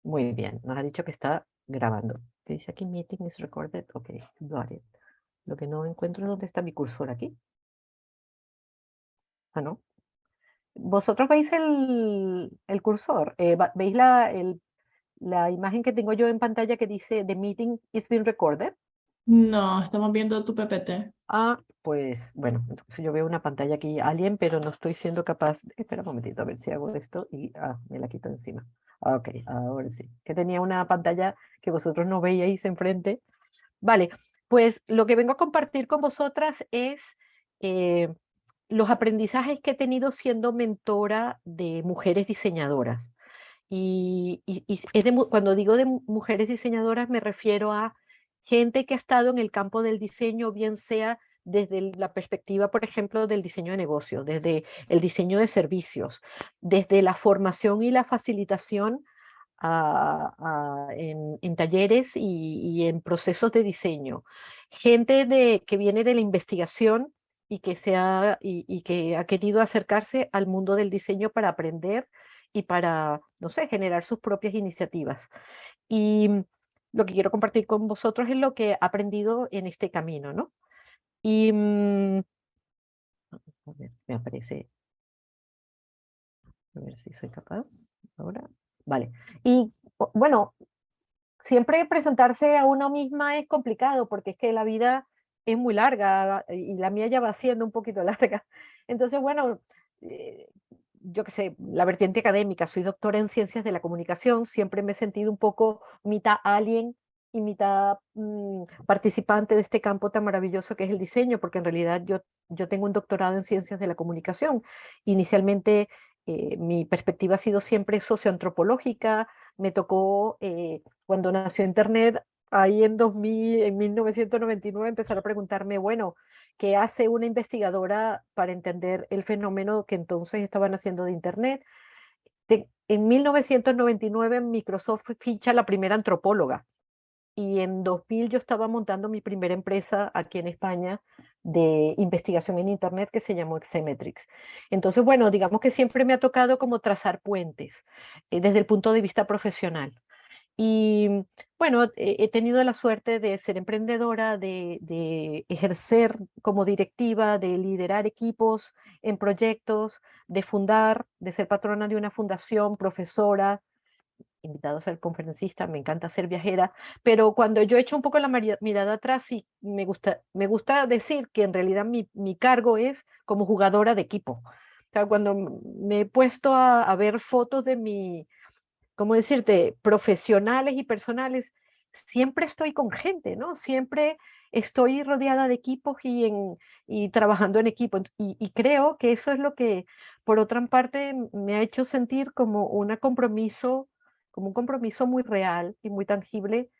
Muy bien, nos ha dicho que está grabando. ¿Qué dice aquí? Meeting is recorded. Ok, got it. Lo que no encuentro es dónde está mi cursor aquí. Ah, no. ¿Vosotros veis el cursor? ¿Veis la imagen que tengo yo en pantalla que dice The meeting is being recorded? No, estamos viendo tu PPT. Ah, pues bueno, entonces yo veo una pantalla aquí alien, pero no estoy siendo capaz. Espera un momentito, a ver si hago esto y me la quito encima. Ah, ok, ahora sí. Que tenía una pantalla que vosotros no veíais enfrente. Vale, pues lo que vengo a compartir con vosotras es eh, los aprendizajes que he tenido siendo mentora de mujeres diseñadoras. Y es cuando digo de mujeres diseñadoras me refiero a gente que ha estado en el campo del diseño, bien sea desde la perspectiva, por ejemplo, del diseño de negocio, desde el diseño de servicios, desde la formación y la facilitación en talleres y en procesos de diseño. Gente que viene de la investigación y que ha querido acercarse al mundo del diseño para aprender y para, no sé, generar sus propias iniciativas. Y lo que quiero compartir con vosotros es lo que he aprendido en este camino, ¿no? Y a ver, me aparece, a ver si soy capaz ahora. Vale. Y bueno, siempre presentarse a uno misma es complicado porque es que la vida es muy larga y la mía ya va siendo un poquito larga. Entonces, bueno, eh, yo qué sé, la vertiente académica, soy doctora en ciencias de la comunicación, siempre me he sentido un poco mitad alien y mitad participante de este campo tan maravilloso que es el diseño, porque en realidad yo tengo un doctorado en ciencias de la comunicación. Inicialmente, mi perspectiva ha sido siempre socioantropológica, me tocó cuando nació Internet, ahí en 1999, empezar a preguntarme, bueno, ¿qué hace una investigadora para entender el fenómeno que entonces estaban haciendo de Internet? En 1999 Microsoft ficha la primera antropóloga y en 2000 yo estaba montando mi primera empresa aquí en España de investigación en Internet que se llamó Exemetrix. Entonces, bueno, digamos que siempre me ha tocado como trazar puentes desde el punto de vista profesional. Y bueno, he tenido la suerte de ser emprendedora, de ejercer como directiva, de liderar equipos en proyectos, de fundar, de ser patrona de una fundación, profesora, invitado a ser conferencista, me encanta ser viajera, pero cuando yo echo un poco la mirada atrás, sí, me gusta decir que en realidad mi cargo es como jugadora de equipo. O sea, cuando me he puesto a ver fotos de ¿cómo decirte?, profesionales y personales, siempre estoy con gente, ¿no? Siempre estoy rodeada de equipos y trabajando en equipo. Y creo que eso es lo que, por otra parte, me ha hecho sentir como un compromiso muy real y muy tangible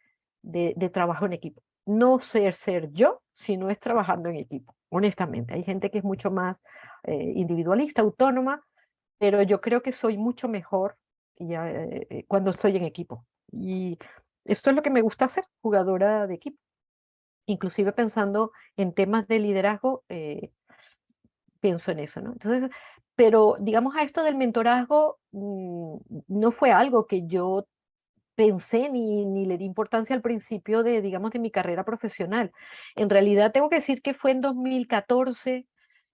de trabajo en equipo. No ser yo, sino es trabajando en equipo, honestamente. Hay gente que es mucho más individualista, autónoma, pero yo creo que soy mucho mejor cuando estoy en equipo. Y esto es lo que me gusta hacer, jugadora de equipo. Inclusive pensando en temas de liderazgo, pienso en eso, ¿no? Entonces, pero digamos a esto del mentorazgo, no fue algo que yo pensé ni le di importancia al principio de, digamos, de mi carrera profesional. En realidad tengo que decir que fue en 2014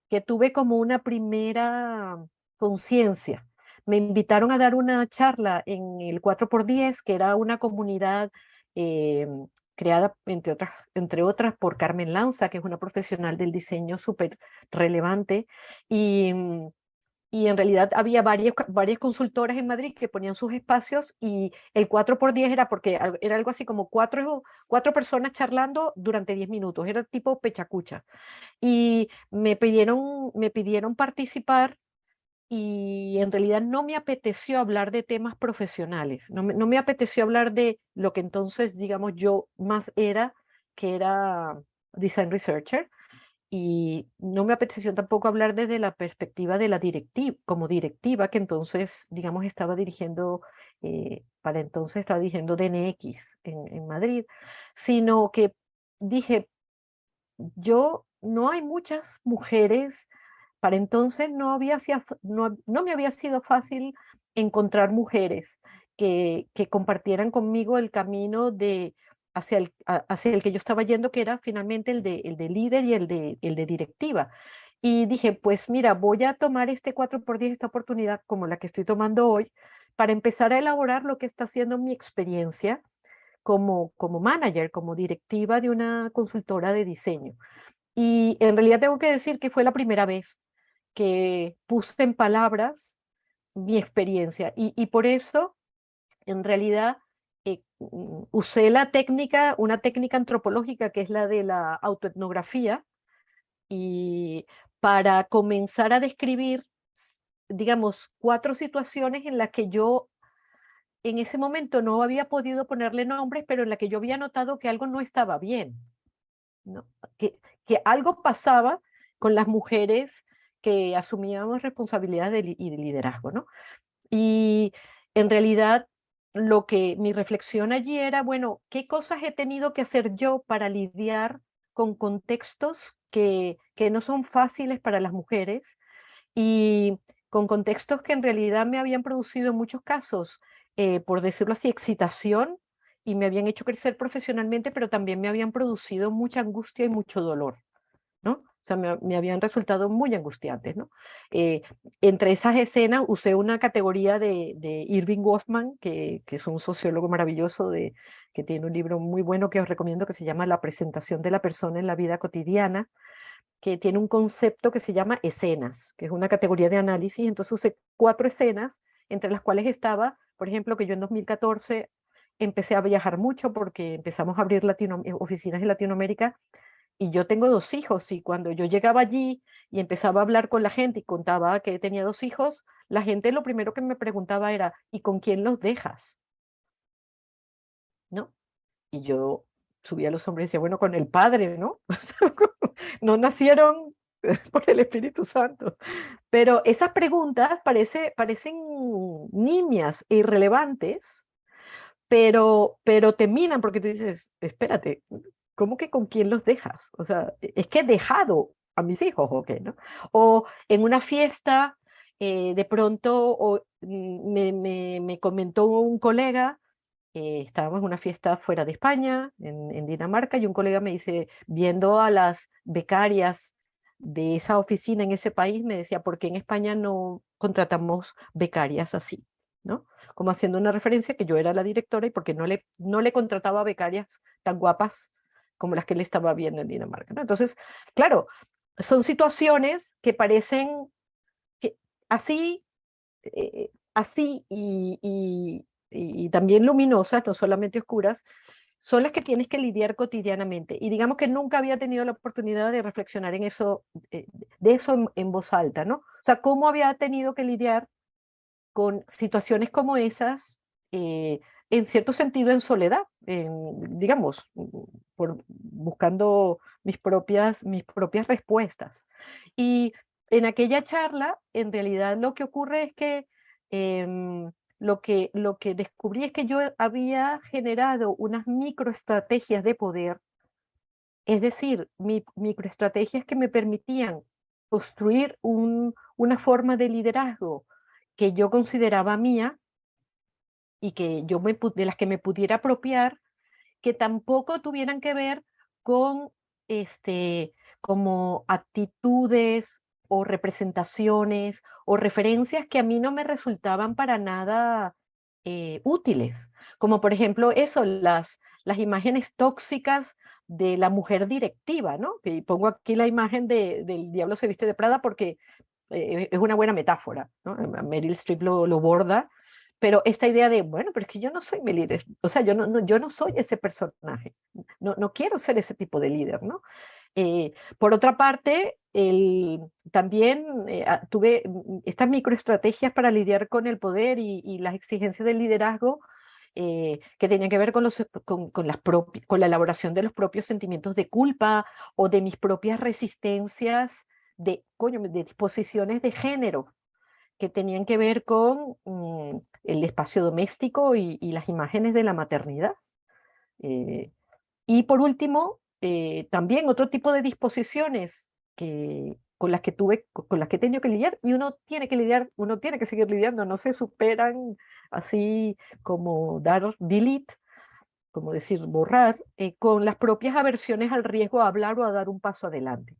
que tuve como una primera conciencia. Me invitaron a dar una charla en el 4x10, que era una comunidad eh, creada, entre otras, por Carmen Lanza, que es una profesional del diseño súper relevante. Y, y en realidad había varias consultoras en Madrid que ponían sus espacios y el 4x10 era porque era algo así como cuatro personas charlando durante 10 minutos, era tipo pechacucha y me pidieron participar y en realidad no me apeteció hablar de temas profesionales, no me apeteció hablar de lo que entonces, digamos, yo más era, que era design researcher, y no me apeteció tampoco hablar desde la perspectiva de la directiva, como directiva, que entonces, digamos, para entonces estaba dirigiendo DNX en Madrid, sino que dije, no hay muchas mujeres, para entonces no me había sido fácil encontrar mujeres que compartieran conmigo el camino hacia el que yo estaba yendo, que era finalmente el de líder y el de directiva. Y dije, pues mira, voy a tomar este 4x10, esta oportunidad como la que estoy tomando hoy, para empezar a elaborar lo que está siendo mi experiencia como manager, como directiva de una consultora de diseño. Y en realidad tengo que decir que fue la primera vez que puse en palabras mi experiencia. Y por eso, en realidad, usé una técnica antropológica que es la de la autoetnografía, y para comenzar a describir, digamos, 4 situaciones en las que yo en ese momento no había podido ponerle nombres, pero en la que yo había notado que algo no estaba bien, ¿no? Que, que algo pasaba con las mujeres que asumíamos responsabilidades y de liderazgo, ¿no? Y en realidad mi reflexión allí era, bueno, ¿qué cosas he tenido que hacer yo para lidiar con contextos que no son fáciles para las mujeres y con contextos que en realidad me habían producido en muchos casos, por decirlo así, excitación y me habían hecho crecer profesionalmente, pero también me habían producido mucha angustia y mucho dolor, ¿no? O sea, me habían resultado muy angustiantes, ¿no? Eh, Entre esas escenas usé una categoría de Irving Goffman, que es un sociólogo maravilloso que tiene un libro muy bueno que os recomiendo, que se llama La presentación de la persona en la vida cotidiana, que tiene un concepto que se llama escenas, que es una categoría de análisis. Entonces usé 4 escenas, entre las cuales estaba, por ejemplo, que yo en 2014 empecé a viajar mucho porque empezamos a abrir oficinas en Latinoamérica, y yo tengo 2 hijos, y cuando yo llegaba allí y empezaba a hablar con la gente y contaba que tenía 2 hijos, la gente lo primero que me preguntaba era, ¿y con quién los dejas? ¿No? Y yo subía a los hombres y decía, bueno, con el Padre, ¿no? No nacieron por el Espíritu Santo. Pero esas preguntas parecen nimias e irrelevantes, pero te minan porque tú dices, espérate, ¿cómo que con quién los dejas? O sea, es que he dejado a mis hijos, ¿o qué, no? O en una fiesta, de pronto me comentó un colega, estábamos en una fiesta fuera de España, en Dinamarca, y un colega me dice, viendo a las becarias de esa oficina en ese país, me decía, ¿por qué en España no contratamos becarias así? ¿No? Como haciendo una referencia que yo era la directora y porque no le contrataba becarias tan guapas como las que él estaba viendo en Dinamarca, ¿no? Entonces, claro, son situaciones que parecen que así, así y también luminosas, no solamente oscuras, son las que tienes que lidiar cotidianamente. Y digamos que nunca había tenido la oportunidad de reflexionar en eso, de eso en voz alta, ¿no? O sea, cómo había tenido que lidiar con situaciones como esas, en cierto sentido en soledad, digamos, buscando mis propias respuestas. Y en aquella charla, en realidad lo que ocurre es que lo que descubrí es que yo había generado unas microestrategias de poder, es decir, microestrategias que me permitían construir una forma de liderazgo que yo consideraba mía y que de las que me pudiera apropiar, que tampoco tuvieran que ver con como actitudes o representaciones o referencias que a mí no me resultaban para nada útiles, como por ejemplo eso, las imágenes tóxicas de la mujer directiva, ¿no? Que pongo aquí la imagen del Diablo se viste de Prada porque es una buena metáfora, ¿no? Meryl Streep lo borda, pero esta idea de, bueno, pero es que yo no soy mi líder, o sea, yo no soy ese personaje, no quiero ser ese tipo de líder, ¿no? Por otra parte, también tuve estas microestrategias para lidiar con el poder y las exigencias del liderazgo, que tenían que ver con la elaboración de los propios sentimientos de culpa o de mis propias resistencias de disposiciones de género que tenían que ver con el espacio doméstico y las imágenes de la maternidad. Eh, y por último, también otro tipo de disposiciones con las que tuve, con las que he tenido que lidiar, y uno tiene que lidiar, uno tiene que seguir lidiando, no se superan así como dar delete, como decir borrar, con las propias aversiones al riesgo a hablar o a dar un paso adelante.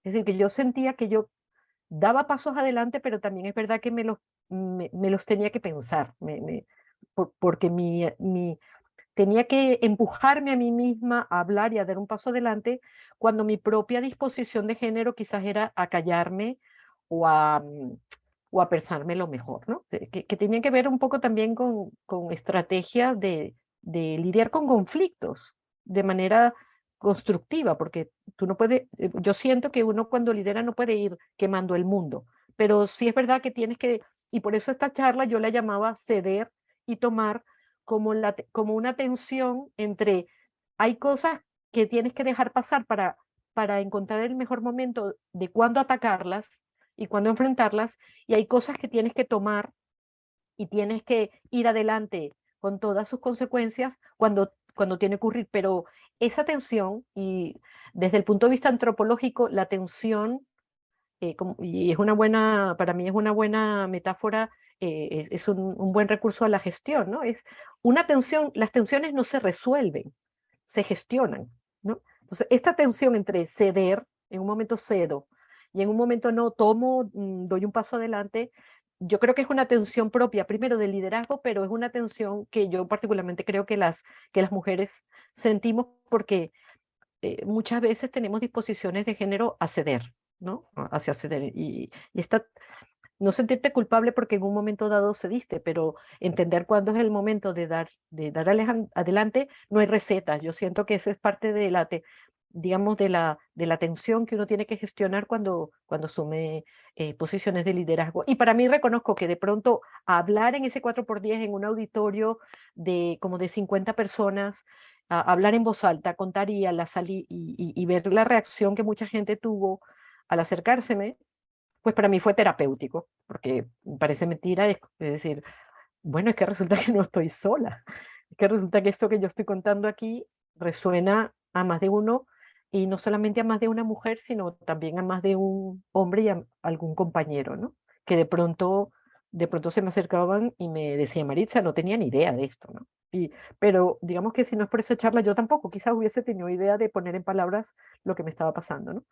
Es decir, que yo sentía que yo daba pasos adelante, pero también es verdad que me los tenía que pensar, porque tenía que empujarme a mí misma a hablar y a dar un paso adelante cuando mi propia disposición de género quizás era a callarme o o a pensarme lo mejor, ¿no? Que tenía que ver un poco también con estrategias de lidiar con conflictos de manera constructiva, porque tú no puedes, yo siento que uno cuando lidera no puede ir quemando el mundo, pero sí es verdad que tienes que, y por eso esta charla yo la llamaba ceder y tomar como, como una tensión entre, hay cosas que tienes que dejar pasar para encontrar el mejor momento de cuándo atacarlas y cuándo enfrentarlas, y hay cosas que tienes que tomar y tienes que ir adelante con todas sus consecuencias cuando tiene que ocurrir. Pero esa tensión, y desde el punto de vista antropológico, la tensión, y es una buena, para mí es una buena metáfora, es un buen recurso a la gestión, ¿no? Es una tensión, las tensiones no se resuelven, se gestionan, ¿no? Entonces, esta tensión entre ceder, en un momento cedo, y en un momento no tomo, doy un paso adelante, yo creo que es una tensión propia, primero del liderazgo, pero es una tensión que yo particularmente creo que las mujeres sentimos porque muchas veces tenemos disposiciones de género a ceder, ¿no? Hacia ceder. Y esta, no sentirte culpable porque en un momento dado cediste, pero entender cuándo es el momento de dar adelante, no hay recetas. Yo siento que esa es parte de digamos, de la tensión que uno tiene que gestionar cuando asume posiciones de liderazgo. Y para mí reconozco que de pronto hablar en ese 4x10 en un auditorio de como de 50 personas, hablar en voz alta, contar y, y ver la reacción que mucha gente tuvo al acercárseme, pues para mí fue terapéutico, porque parece mentira, es decir, bueno, es que resulta que no estoy sola, es que resulta que esto que yo estoy contando aquí resuena a más de uno, y no solamente a más de una mujer, sino también a más de un hombre y a algún compañero, ¿no? Que de pronto se me acercaban y me decían, Maritza, no tenía ni idea de esto, ¿no? Pero digamos que si no es por esa charla, yo tampoco quizás hubiese tenido idea de poner en palabras lo que me estaba pasando, ¿no?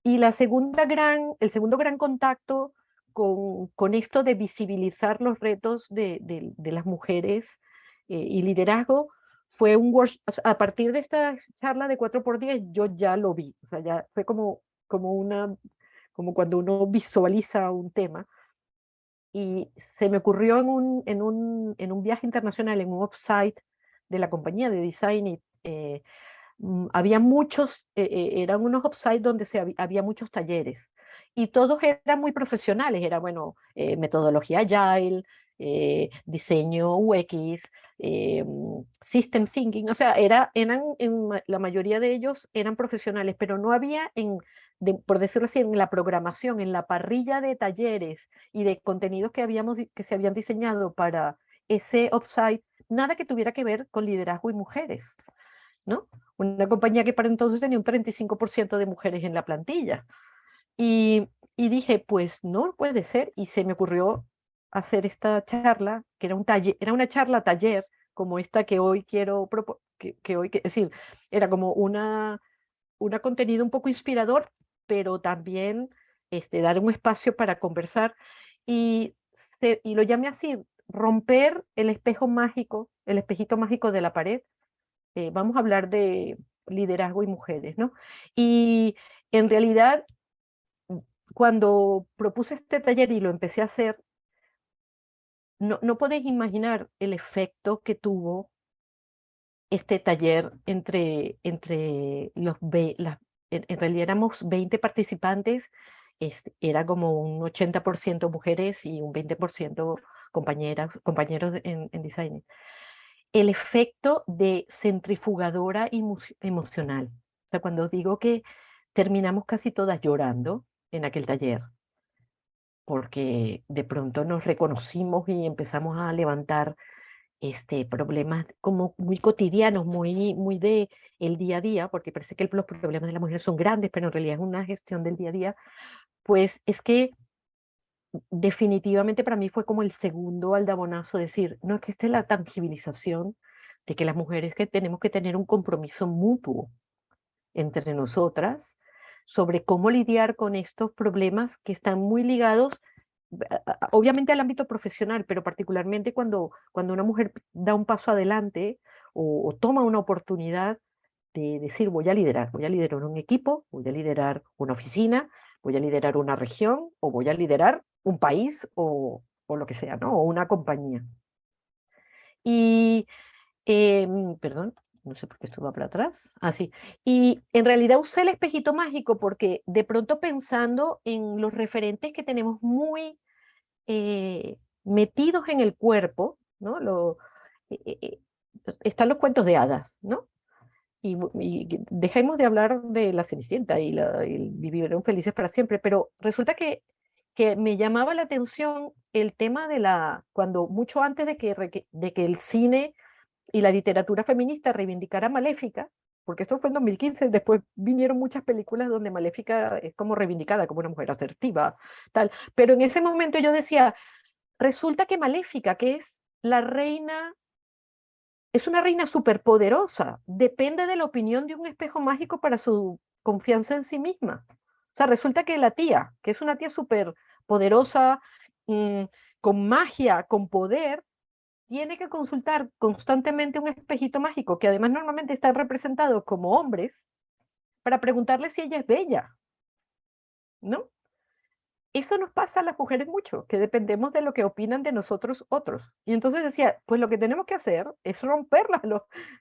Y el segundo gran contacto con esto de visibilizar los retos de las mujeres y liderazgo fue un workshop. A partir de esta charla de 4x10 yo ya lo vi, o sea, ya fue como cuando uno visualiza un tema, y se me ocurrió en un viaje internacional, en un offsite de la compañía de design, y, había muchos, eran unos offsite donde había muchos talleres, y todos eran muy profesionales, era bueno, metodología agile, diseño UX, system thinking, o sea, la mayoría de ellos eran profesionales, pero no había por decirlo así, en la programación, en la parrilla de talleres y de contenidos que se habían diseñado para ese offsite, nada que tuviera que ver con liderazgo y mujeres, ¿no? Una compañía que para entonces tenía un 35% de mujeres en la plantilla. Y dije, pues no puede ser, y se me ocurrió hacer esta charla, que era un taller, era una charla taller, como esta que hoy quiero, es decir, era como una contenido un poco inspirador, pero también dar un espacio para conversar, y, y lo llamé así, romper el espejo mágico, el espejito mágico de la pared. Vamos a hablar de liderazgo y mujeres, ¿no? Y en realidad, cuando propuse este taller y lo empecé a hacer, no podéis imaginar el efecto que tuvo este taller entre en realidad éramos 20 participantes, era como un 80% mujeres y un 20% compañeros en design. El efecto de centrifugadora emocional. O sea, cuando digo que terminamos casi todas llorando en aquel taller, porque de pronto nos reconocimos y empezamos a levantar problemas como muy cotidianos, muy de el día a día, porque parece que los problemas de la mujer son grandes, pero en realidad es una gestión del día a día, pues es que definitivamente para mí fue como el segundo aldabonazo, decir, no, es que esta es la tangibilización de que las mujeres que tenemos que tener un compromiso mutuo entre nosotras sobre cómo lidiar con estos problemas que están muy ligados, obviamente al ámbito profesional, pero particularmente cuando una mujer da un paso adelante o toma una oportunidad de decir, voy a liderar un equipo, voy a liderar una oficina, voy a liderar una región o voy a liderar un país o lo que sea, ¿no? O una compañía. Y perdón, no sé por qué esto va para atrás. Ah, sí. Y en realidad usé el espejito mágico porque de pronto pensando en los referentes que tenemos muy metidos en el cuerpo, ¿no? Están los cuentos de hadas, ¿no? Y dejemos de hablar de la Cenicienta y vivieron felices para siempre, pero resulta que me llamaba la atención el tema cuando mucho antes de que el cine y la literatura feminista reivindicara a Maléfica, porque esto fue en 2015, después vinieron muchas películas donde Maléfica es como reivindicada como una mujer asertiva, tal, pero en ese momento yo decía, resulta que Maléfica, que es la reina, es una reina superpoderosa, depende de la opinión de un espejo mágico para su confianza en sí misma. O sea, resulta que la tía, que es una tía súper poderosa, con magia, con poder, tiene que consultar constantemente un espejito mágico, que además normalmente están representados como hombres, para preguntarle si ella es bella, ¿no? Eso nos pasa a las mujeres mucho, que dependemos de lo que opinan de nosotros otros. Y entonces decía, pues lo que tenemos que hacer es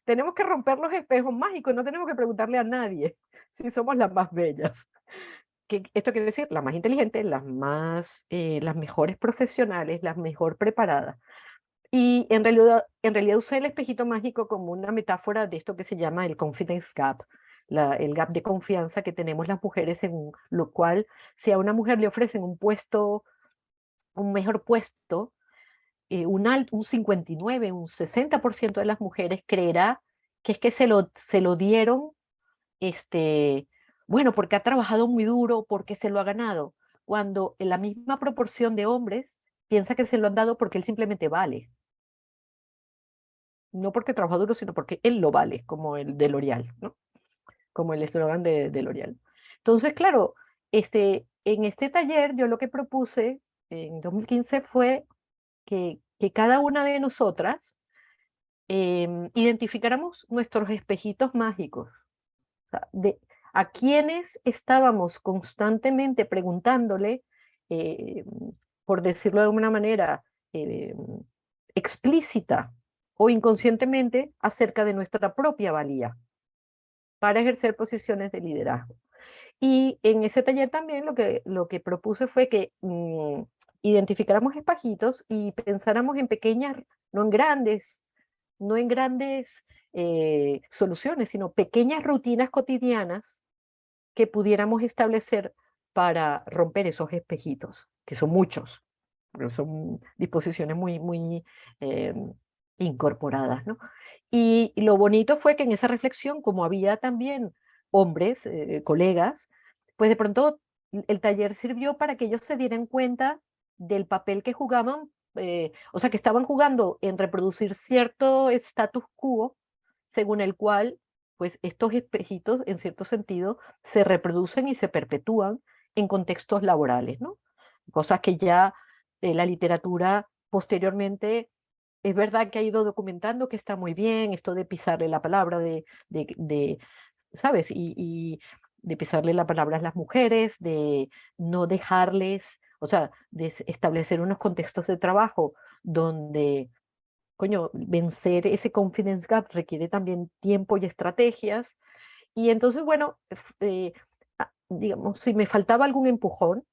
tenemos que romper los espejos mágicos, no tenemos que preguntarle a nadie si somos las más bellas. Esto quiere decir las más inteligentes, las mejores profesionales, las mejor preparadas. Y en realidad usé el espejito mágico como una metáfora de esto que se llama el confidence gap, el gap de confianza que tenemos las mujeres, en lo cual si a una mujer le ofrecen un puesto, un mejor puesto, un 59, un 60% de las mujeres creerá que es que se lo dieron, este, bueno, porque ha trabajado muy duro, porque se lo ha ganado, cuando en la misma proporción de hombres piensa que se lo han dado porque él simplemente vale. No porque trabaja duro, sino porque él lo vale, como el de L'Oreal, ¿no? Como el eslogan de L'Oreal. Entonces, claro, en este taller yo lo que propuse en 2015 fue que cada una de nosotras identificáramos nuestros espejitos mágicos, o sea, a quienes estábamos constantemente preguntándole, eh, por decirlo de alguna manera, eh, explícita o inconscientemente acerca de nuestra propia valía para ejercer posiciones de liderazgo. Y en ese taller también lo que propuse fue que identificáramos espajitos y pensáramos en pequeñas, no en grandes, no en grandes soluciones, sino pequeñas rutinas cotidianas que pudiéramos establecer para romper esos espejitos, que son muchos, porque son disposiciones muy eh, incorporadas, ¿no? Y lo bonito fue que en esa reflexión, como había también hombres, colegas, pues de pronto el taller sirvió para que ellos se dieran cuenta del papel que jugaban, o sea, que estaban jugando en reproducir cierto status quo según el cual, pues estos espejitos, en cierto sentido, se reproducen y se perpetúan en contextos laborales, ¿no? Cosas que ya la literatura posteriormente es verdad que ha ido documentando que está muy bien, esto de pisarle la palabra, ¿sabes? Y de pisarle la palabra a las mujeres, de no dejarles, o sea, de establecer unos contextos de trabajo donde, coño, vencer ese confidence gap requiere también tiempo y estrategias. Y entonces, bueno, digamos, si me faltaba algún empujón,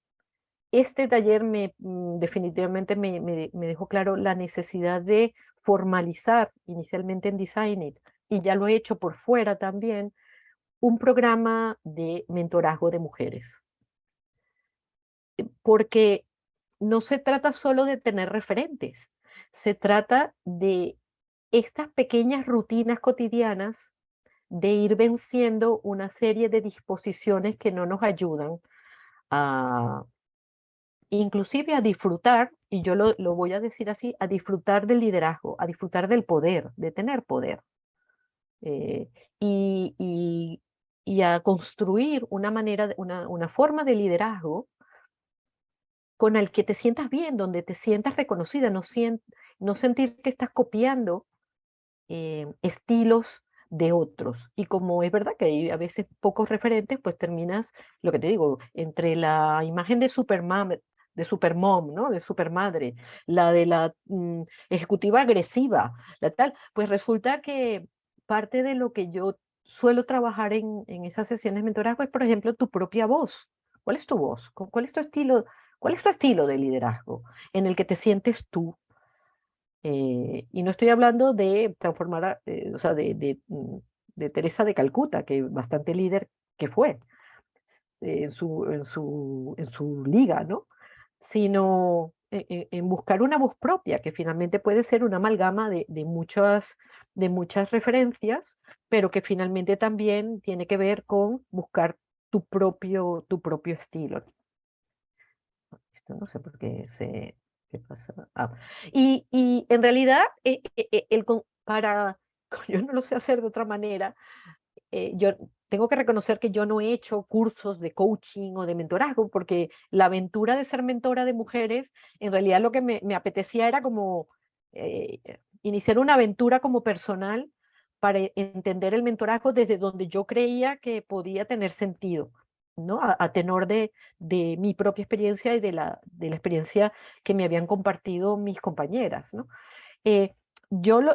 este taller definitivamente me dejó claro la necesidad de formalizar inicialmente en Design It, y ya lo he hecho por fuera también, un programa de mentorazgo de mujeres. Porque no se trata solo de tener referentes, se trata de estas pequeñas rutinas cotidianas de ir venciendo una serie de disposiciones que no nos ayudan a, inclusive a disfrutar, y yo lo voy a decir así, a disfrutar del liderazgo, a disfrutar del poder, de tener poder, eh, y, y- y a construir una manera, una forma de liderazgo con el que te sientas bien, donde te sientas reconocida, no sentir que estás copiando estilos de otros. Y como es verdad que hay a veces pocos referentes, pues terminas, lo que te digo, entre la imagen de Supermom, ¿no? De supermadre, la de la ejecutiva agresiva, la tal, pues resulta que parte de lo que yo suelo trabajar en esas sesiones de mentorazgo es, por ejemplo, tu propia voz. ¿Cuál es tu voz? ¿Cuál es tu estilo? ¿Cuál es tu estilo de liderazgo en el que te sientes tú? Y no estoy hablando de transformar, o sea, de Teresa de Calcuta, que bastante líder que fue en su liga, ¿no? Sino en buscar una voz propia, que finalmente puede ser una amalgama de muchas referencias, pero que finalmente también tiene que ver con buscar tu propio estilo. Esto no sé por ¿qué pasa? Y en realidad, yo no lo sé hacer de otra manera. Yo tengo que reconocer que yo no he hecho cursos de coaching o de mentorazgo, porque la aventura de ser mentora de mujeres, en realidad lo que me apetecía era como eh, iniciar una aventura como personal para entender el mentorazgo desde donde yo creía que podía tener sentido, ¿no? A tenor de mi propia experiencia y de la experiencia que me habían compartido mis compañeras, ¿no? Eh,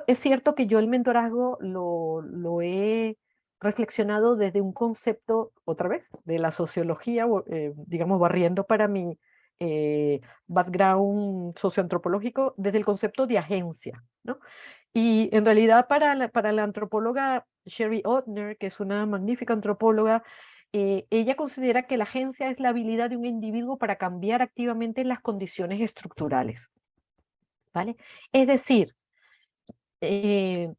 es cierto que yo el mentorazgo lo he reflexionado desde un concepto, otra vez, de la sociología, digamos, barriendo para mi background socioantropológico, desde el concepto de agencia, ¿no? Y en realidad para la antropóloga Sherry Otner, que es una magnífica antropóloga, ella considera que la agencia es la habilidad de un individuo para cambiar activamente las condiciones estructurales, ¿vale? Es decir, eh,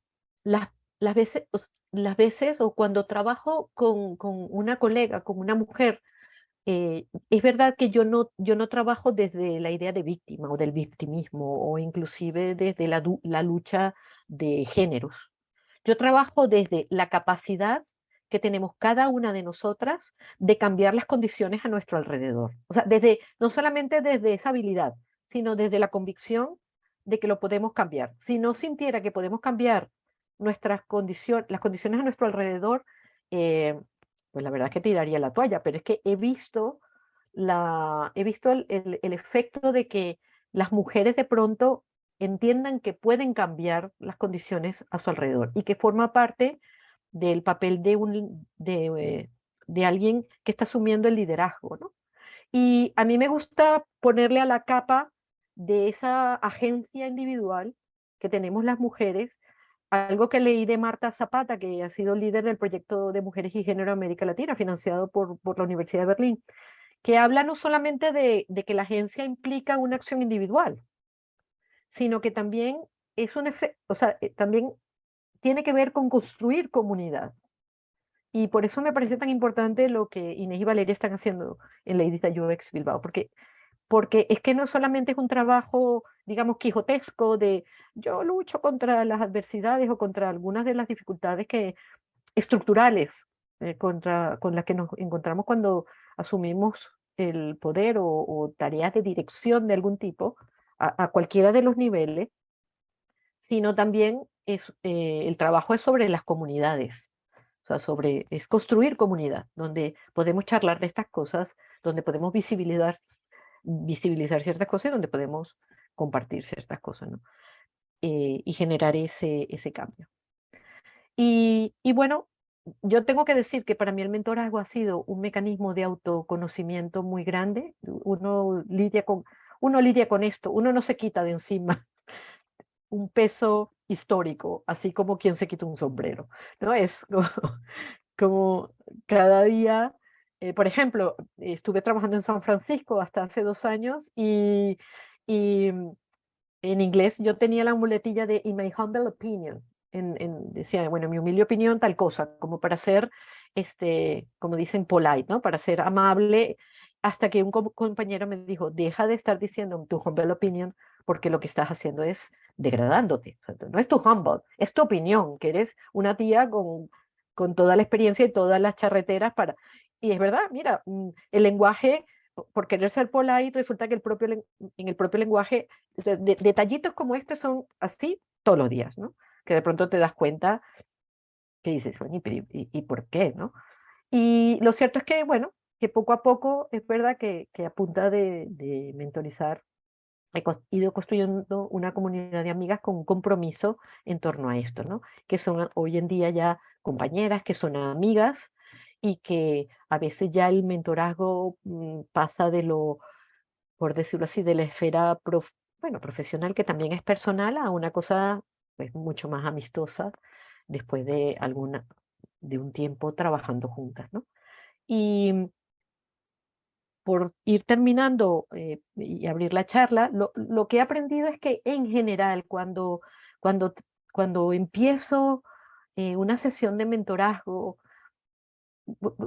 las, las veces o cuando trabajo con una colega, con una mujer, es verdad que yo no trabajo desde la idea de víctima o del victimismo o inclusive desde la lucha de géneros. Yo trabajo desde la capacidad que tenemos cada una de nosotras de cambiar las condiciones a nuestro alrededor. O sea, no solamente desde esa habilidad, sino desde la convicción de que lo podemos cambiar. Si no sintiera que podemos cambiar las condiciones a nuestro alrededor, eh, pues la verdad es que tiraría la toalla, pero es que he visto el efecto de que las mujeres de pronto entiendan que pueden cambiar las condiciones a su alrededor y que forma parte del papel de alguien que está asumiendo el liderazgo, ¿no? Y a mí me gusta ponerle a la capa de esa agencia individual que tenemos las mujeres, algo que leí de Marta Zapata, que ha sido líder del proyecto de Mujeres y Género en América Latina, financiado por la Universidad de Berlín, que habla no solamente de que la agencia implica una acción individual, sino que también es un efecto, o sea, también tiene que ver con construir comunidad. Y por eso me parece tan importante lo que Inés y Valeria están haciendo en Ladies at UX Bilbao, porque es que no solamente es un trabajo, digamos, quijotesco de yo lucho contra las adversidades o contra algunas de las dificultades estructurales con las que nos encontramos cuando asumimos el poder o tareas de dirección de algún tipo a cualquiera de los niveles, sino también el trabajo es sobre las comunidades. O sea, es construir comunidad, donde podemos charlar de estas cosas, donde podemos visibilizar ciertas cosas y donde podemos compartir ciertas cosas, ¿no? Y generar ese cambio. Y bueno, yo tengo que decir que para mí el mentorazgo ha sido un mecanismo de autoconocimiento muy grande. Uno lidia con esto, uno no se quita de encima un peso histórico, así como quien se quita un sombrero, ¿no? Es como cada día, por ejemplo, estuve trabajando en San Francisco hasta hace 2 años y en inglés yo tenía la muletilla de in my humble opinion. Decía, bueno, en mi humilde opinión, tal cosa, como para ser, como dicen, polite, ¿no? Para ser amable, hasta que un compañero me dijo, deja de estar diciendo tu humble opinion, porque lo que estás haciendo es degradándote. O sea, no es tu humble, es tu opinión, que eres una tía con toda la experiencia y todas las charreteras para... Y es verdad, mira, el lenguaje, por querer ser polite, resulta que en el propio lenguaje, detallitos como este son así todos los días, ¿no? Que de pronto te das cuenta que dices, "Oye, pero ¿y por qué, no? Y lo cierto es que, bueno, que poco a poco es verdad que a punta de mentorizar he ido construyendo una comunidad de amigas con un compromiso en torno a esto, ¿no? Que son hoy en día ya compañeras, que son amigas y que a veces ya el mentorazgo pasa de lo, por decirlo así, de la esfera bueno, profesional, que también es personal, a una cosa pues mucho más amistosa después de un tiempo trabajando juntas, ¿no? Y por ir terminando y abrir la charla, lo que he aprendido es que en general, cuando, cuando empiezo una sesión de mentorazgo,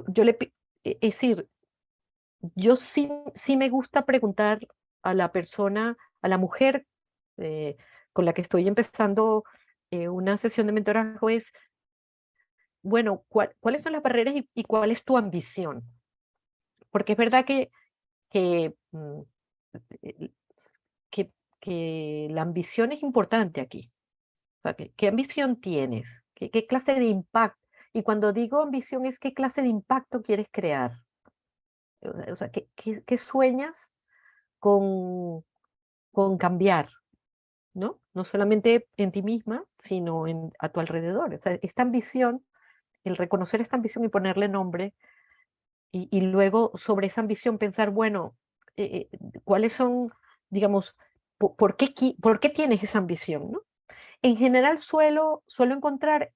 yo es decir, yo sí me gusta preguntar a la persona, a la mujer eh, con la que estoy empezando una sesión de mentorazgo es, bueno, ¿cuáles son las barreras y cuál es tu ambición? Porque es verdad que, eh, que, que la ambición es importante aquí. O sea, ¿qué ambición tienes? ¿Qué clase de impacto? Y cuando digo ambición es qué clase de impacto quieres crear. O sea, ¿qué sueñas con, con cambiar? ¿No? No solamente en ti misma, sino a tu alrededor. O sea, esta ambición, el reconocer esta ambición y ponerle nombre, y luego sobre esa ambición pensar, bueno, ¿cuáles son, digamos, por qué tienes esa ambición, ¿no? En general suelo encontrar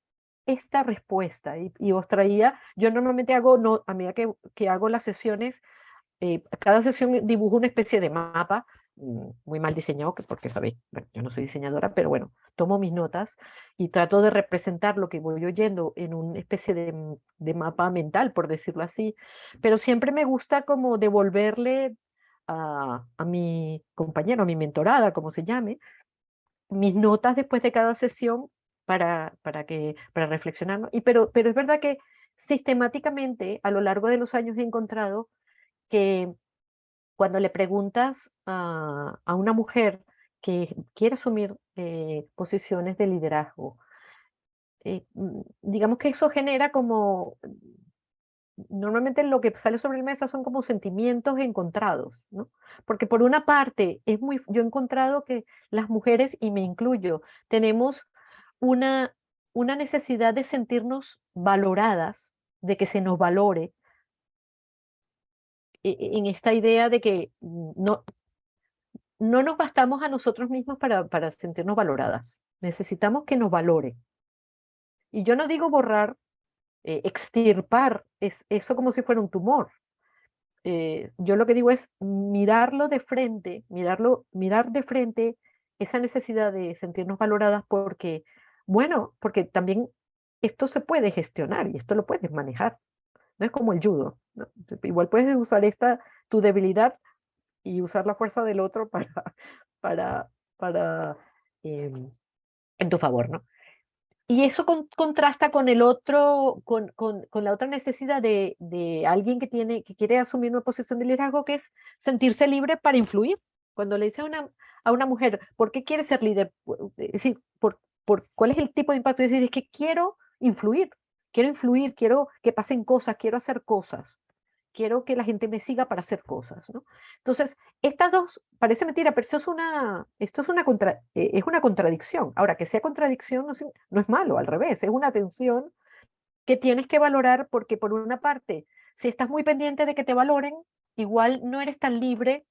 esta respuesta y os traía, yo normalmente hago, no, a medida que hago las sesiones, cada sesión dibujo una especie de mapa, muy mal diseñado, porque sabéis, bueno, yo no soy diseñadora, pero bueno, tomo mis notas y trato de representar lo que voy oyendo en una especie de mapa mental, por decirlo así, pero siempre me gusta como devolverle a mi compañero, a mi mentorada, como se llame, mis notas después de cada sesión para reflexionar, ¿no? Pero es verdad que sistemáticamente a lo largo de los años he encontrado que cuando le preguntas a una mujer que quiere asumir posiciones de liderazgo, digamos que eso genera como, normalmente lo que sale sobre la mesa son como sentimientos encontrados, ¿no? Porque por una parte, yo he encontrado que las mujeres, y me incluyo, tenemos una necesidad de sentirnos valoradas, de que se nos valore, en esta idea de que no nos bastamos a nosotros mismos para sentirnos valoradas. Necesitamos que nos valore. Y yo no digo borrar, extirpar eso como si fuera un tumor. Yo lo que digo es mirarlo de frente, mirar de frente esa necesidad de sentirnos valoradas porque, bueno, porque también esto se puede gestionar y esto lo puedes manejar. No es como el judo, ¿no? Igual puedes usar tu debilidad y usar la fuerza del otro para, para en tu favor, ¿no? Y eso contrasta con el otro, con la otra necesidad de alguien que quiere asumir una posición de liderazgo, que es sentirse libre para influir. Cuando le dice a una mujer, ¿por qué quieres ser líder? Es decir, ¿cuál es el tipo de impacto? Es decir, es que quiero influir, quiero que pasen cosas, quiero hacer cosas, quiero que la gente me siga para hacer cosas, ¿no? Entonces, estas dos, parece mentira, pero es una contradicción. Ahora, que sea contradicción no es malo, al revés, es una tensión que tienes que valorar porque por una parte, si estás muy pendiente de que te valoren, igual no eres tan libre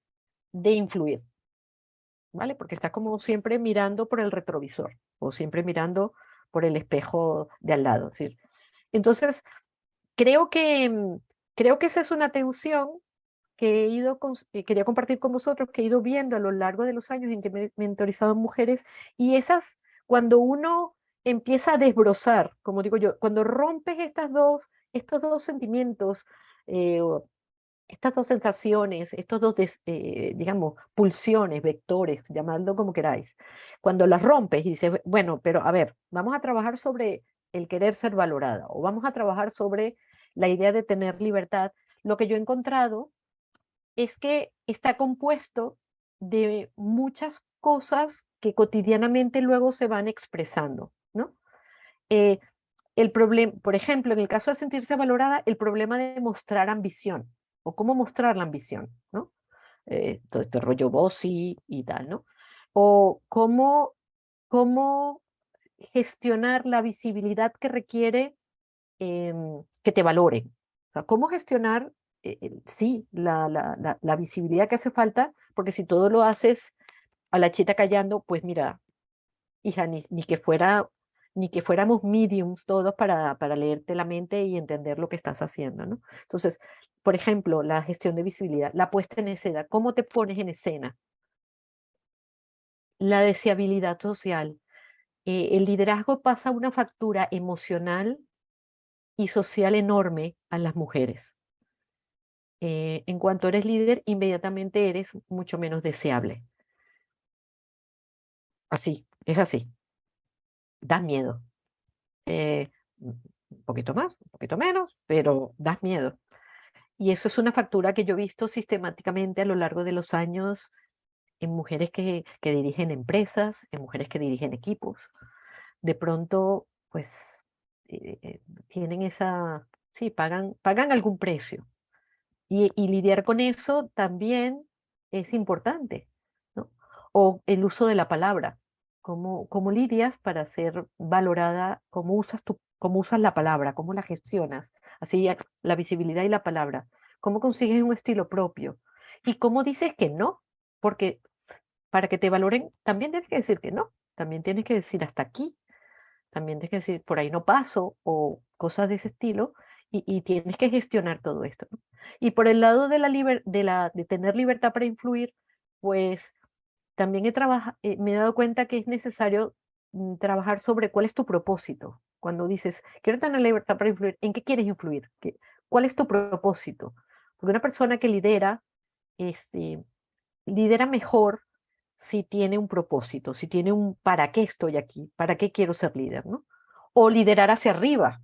de influir, ¿vale? Porque estás como siempre mirando por el retrovisor o siempre mirando por el espejo de al lado. Es entonces, creo que, creo que esa es una tensión que he ido, quería compartir con vosotros, que he ido viendo a lo largo de los años en que me he mentorizado en mujeres, y esas, cuando uno empieza a desbrozar, como digo yo, cuando rompes estos dos sentimientos, o estas dos sensaciones, estos dos, digamos, pulsiones, vectores, llamadlo como queráis, cuando las rompes y dices, bueno, pero a ver, vamos a trabajar sobre el querer ser valorada o vamos a trabajar sobre la idea de tener libertad, lo que yo he encontrado es que está compuesto de muchas cosas que cotidianamente luego se van expresando, ¿no? Eh, el problema, por ejemplo, en el caso de sentirse valorada, el problema de mostrar ambición o cómo mostrar la ambición, ¿no? Todo este rollo bossy y tal, ¿no? O cómo gestionar la visibilidad que requiere que te valoren. O sea, cómo gestionar, sí, la visibilidad que hace falta, porque si todo lo haces a la chita callando, pues mira, hija, ni que fuéramos mediums todos para leerte la mente y entender lo que estás haciendo, ¿no? Entonces, por ejemplo, la gestión de visibilidad, la puesta en escena, cómo te pones en escena, la deseabilidad social. El liderazgo pasa una factura emocional y social enorme a las mujeres. En cuanto eres líder, inmediatamente eres mucho menos deseable. Así, es así. Da miedo. Un poquito más, un poquito menos, pero das miedo. Y eso es una factura que yo he visto sistemáticamente a lo largo de los años en mujeres que dirigen empresas, en mujeres que dirigen equipos. De pronto, pues, tienen sí, pagan algún precio. Y lidiar con eso también es importante, ¿no? O el uso de la palabra. ¿Cómo lidias para ser valorada? ¿Cómo usas la palabra? ¿Cómo la gestionas? Así, la visibilidad y la palabra. ¿Cómo consigues un estilo propio? ¿Y cómo dices que no? Porque para que te valoren, también tienes que decir que no. También tienes que decir hasta aquí. También tienes que decir por ahí no paso o cosas de ese estilo. Y tienes que gestionar todo esto, ¿no? Y por el lado de tener libertad para influir, pues también me he dado cuenta que es necesario trabajar sobre cuál es tu propósito. Cuando dices, quiero tener libertad para influir, ¿en qué quieres influir? ¿Cuál es tu propósito? Porque una persona que este, lidera mejor si tiene un propósito, si tiene un para qué estoy aquí, para qué quiero ser líder, ¿no? O liderar hacia arriba.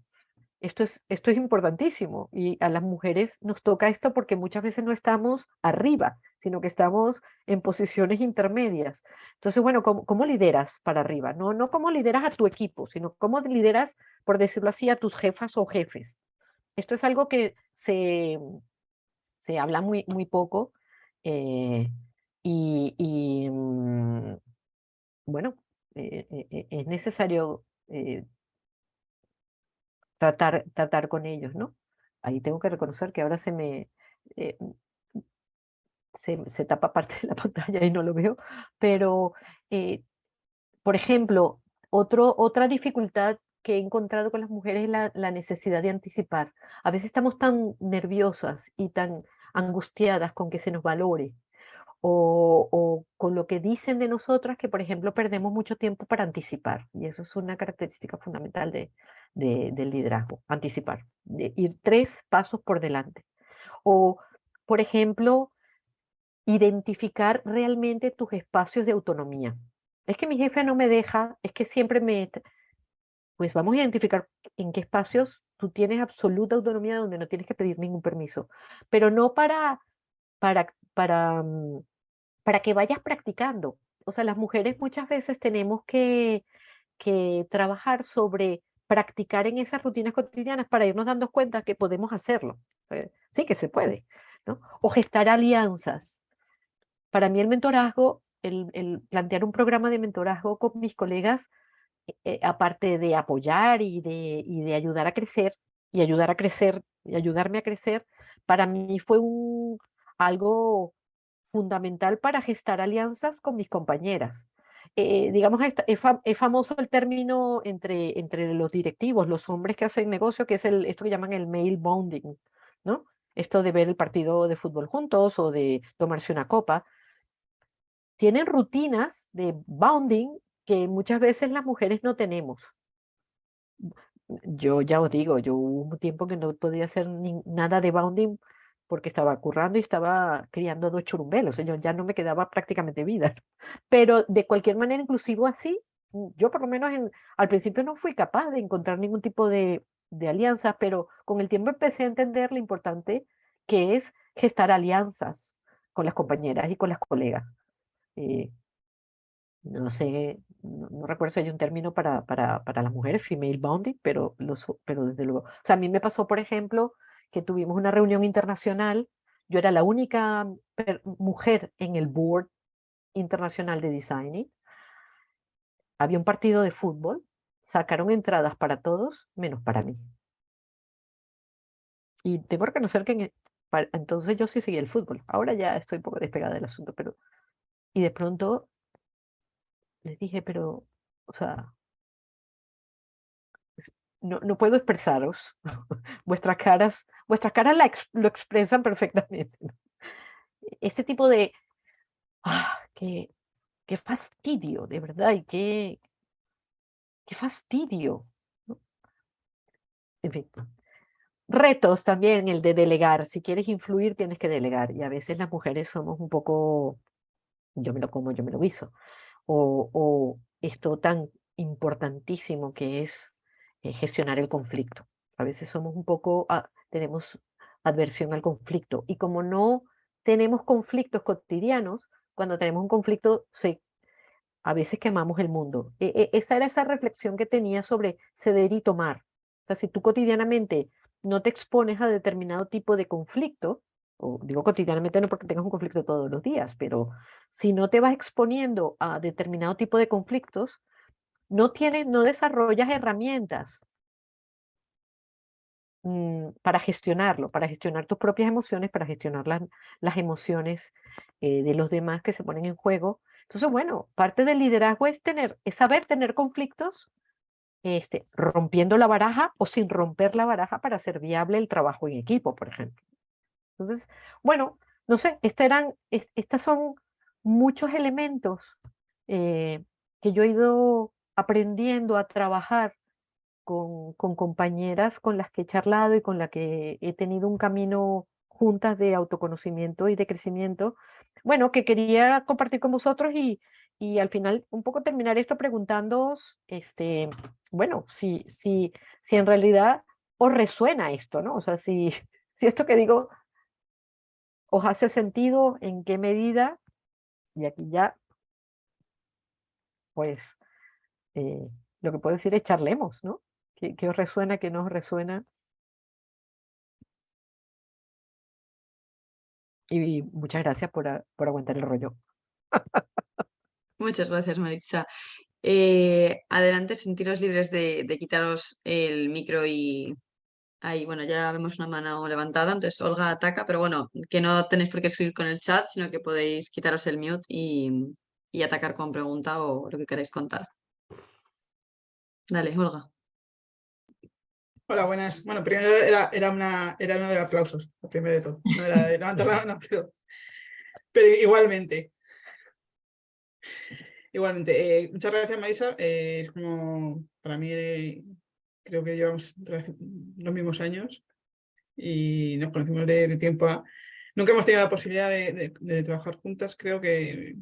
Esto es importantísimo y a las mujeres nos toca esto porque muchas veces no estamos arriba, sino que estamos en posiciones intermedias. Entonces, bueno, ¿cómo lideras para arriba? No cómo lideras a tu equipo, sino cómo lideras, por decirlo así, a tus jefas o jefes. Esto es algo que se habla muy poco eh, y bueno, es necesario tratar con ellos, ¿no? Ahí tengo que reconocer que ahora eh, se tapa parte de la pantalla y no lo veo, pero, eh, por ejemplo, otra dificultad que he encontrado con las mujeres es la necesidad de anticipar. A veces estamos tan nerviosas y tan angustiadas con que se nos valore o con lo que dicen de nosotras que, por ejemplo, perdemos mucho tiempo para anticipar. Y eso es una característica fundamental del liderazgo, anticipar, de ir 3 pasos por delante. O, por ejemplo, identificar realmente tus espacios de autonomía. Es que mi jefe no me deja, es que siempre pues vamos a identificar en qué espacios tú tienes absoluta autonomía donde no tienes que pedir ningún permiso, pero no para que vayas practicando. O sea, las mujeres muchas veces tenemos que trabajar sobre practicar en esas rutinas cotidianas para irnos dando cuenta que podemos hacerlo. Sí que se puede, ¿no? O gestar alianzas. Para mí el mentorazgo, el plantear un programa de mentorazgo con mis colegas, aparte de apoyar y de ayudar a crecer, y ayudar a crecer, y ayudarme a crecer, para mí fue algo fundamental para gestar alianzas con mis compañeras. Digamos, es famoso el término entre los directivos, los hombres que hacen negocio, que es esto que llaman el male bonding, ¿no? esto de ver el partido de fútbol juntos o de tomarse una copa, tienen rutinas de bonding que muchas veces las mujeres no tenemos. Yo ya os digo, yo hubo un tiempo que no podía hacer nada de bounding porque estaba currando y estaba criando dos churumbelos. Yo ya no me quedaba prácticamente vida. Pero de cualquier manera, inclusive así, yo por lo menos al principio no fui capaz de encontrar ningún tipo de alianza, pero con el tiempo empecé a entender lo importante que es gestar alianzas con las compañeras y con las colegas. Eh, no sé, no recuerdo si hay un término para las mujeres, female bonding, pero desde luego. O sea, a mí me pasó, por ejemplo, que tuvimos una reunión internacional. Yo era la única mujer en el board internacional de designing. Había un partido de fútbol, sacaron entradas para todos, menos para mí. Y tengo que reconocer que entonces yo sí seguía el fútbol. Ahora ya estoy un poco despegada del asunto, pero... Y de pronto les dije, pero, o sea, no puedo expresaros. Vuestras caras lo expresan perfectamente. ¿No? Este tipo de, qué fastidio, de verdad, y qué fastidio. ¿No? En fin, retos también, el de delegar. Si quieres influir, tienes que delegar. Y a veces las mujeres somos un poco, yo me lo como, yo me lo guiso. O esto tan importantísimo que es gestionar el conflicto. A veces somos un poco, tenemos adversión al conflicto y como no tenemos conflictos cotidianos, cuando tenemos un conflicto a veces quemamos el mundo. Esa era esa reflexión que tenía sobre ceder y tomar. O sea, si tú cotidianamente no te expones a determinado tipo de conflicto, o digo cotidianamente no porque tengas un conflicto todos los días, pero si no te vas exponiendo a determinado tipo de conflictos, no desarrollas herramientas para gestionarlo, para gestionar tus propias emociones, para gestionar las emociones de los demás que se ponen en juego. Entonces, bueno, parte del liderazgo es saber tener conflictos, rompiendo la baraja o sin romper la baraja para hacer viable el trabajo en equipo, por ejemplo. Entonces, bueno, no sé, estas son muchos elementos eh, que yo he ido aprendiendo a trabajar con compañeras con las que he charlado y con las que he tenido un camino juntas de autoconocimiento y de crecimiento, bueno, que quería compartir con vosotros y al final un poco terminar esto preguntándoos, bueno, si en realidad os resuena esto, ¿no? O sea, si esto que digo os hace sentido, en qué medida, y aquí ya, pues, lo que puedo decir es charlemos, ¿no? ¿Qué os resuena, qué no os resuena? Y muchas gracias por aguantar el rollo. Muchas gracias, Maritza. Adelante, sentiros libres de quitaros el micro y ahí, bueno, ya vemos una mano levantada, entonces Olga ataca, pero bueno, que no tenéis por qué escribir con el chat, sino que podéis quitaros el mute y atacar con pregunta o lo que queráis contar. Dale, Olga. Hola, buenas. Bueno, primero era uno de aplausos, lo primero de todo. No era de levantar la mano, pero igualmente. Igualmente. Muchas gracias, Marisa. Es como, para mí, creo que llevamos los mismos años y nos conocimos de tiempo a... Nunca hemos tenido la posibilidad de trabajar juntas, creo que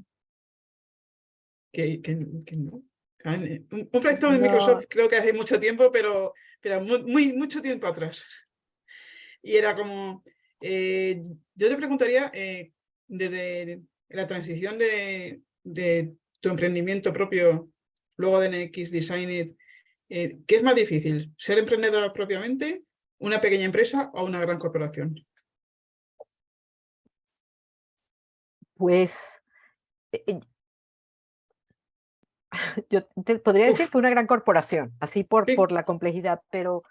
no. Un proyecto de No, Microsoft creo que hace mucho tiempo, pero mucho tiempo atrás. Y era como, yo te preguntaría, desde la transición de tu emprendimiento propio, luego de NX Designed, ¿qué es más difícil? ¿Ser emprendedora propiamente, una pequeña empresa o una gran corporación? pues yo te podría decir Uf, que una gran corporación, así sí, por la complejidad, pero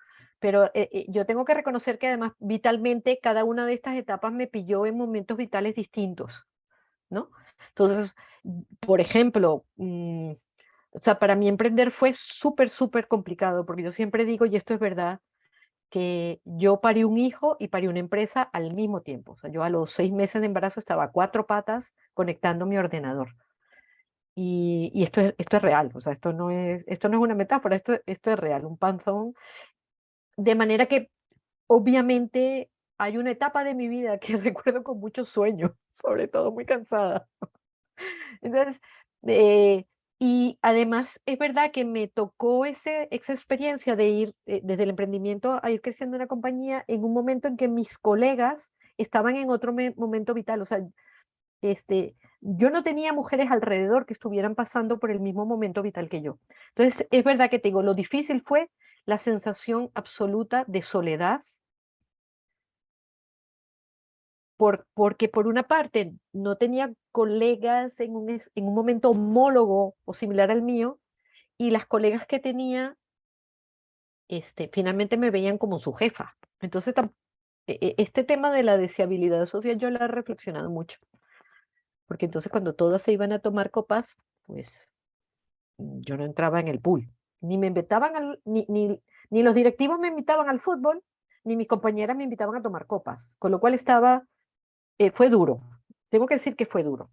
yo tengo que reconocer que además vitalmente cada una de estas etapas me pilló en momentos vitales distintos, ¿no? Entonces, por ejemplo, o sea, para mí emprender fue súper, súper complicado, porque yo siempre digo, y esto es verdad, que yo parí un hijo y parí una empresa al mismo tiempo. O sea, yo a los 6 meses de embarazo estaba a 4 patas conectando mi ordenador. Y esto es real, o sea, esto no es una metáfora, esto es real, un panzón. De manera que obviamente hay una etapa de mi vida que recuerdo con mucho sueño, sobre todo muy cansada. Entonces, eh, y además es verdad que me tocó esa experiencia de ir desde el emprendimiento a ir creciendo en una compañía en un momento en que mis colegas estaban en otro momento vital. O sea, yo no tenía mujeres alrededor que estuvieran pasando por el mismo momento vital que yo. Entonces, es verdad que te digo, lo difícil fue la sensación absoluta de soledad porque por una parte no tenía colegas en un momento homólogo o similar al mío, y las colegas que tenía, finalmente me veían como su jefa. Entonces, este tema de la deseabilidad social yo la he reflexionado mucho, porque entonces cuando todas se iban a tomar copas, pues yo no entraba en el pool. Ni me invitaban ni los directivos me invitaban al fútbol, ni mis compañeras me invitaban a tomar copas, con lo cual fue duro. Tengo que decir que fue duro.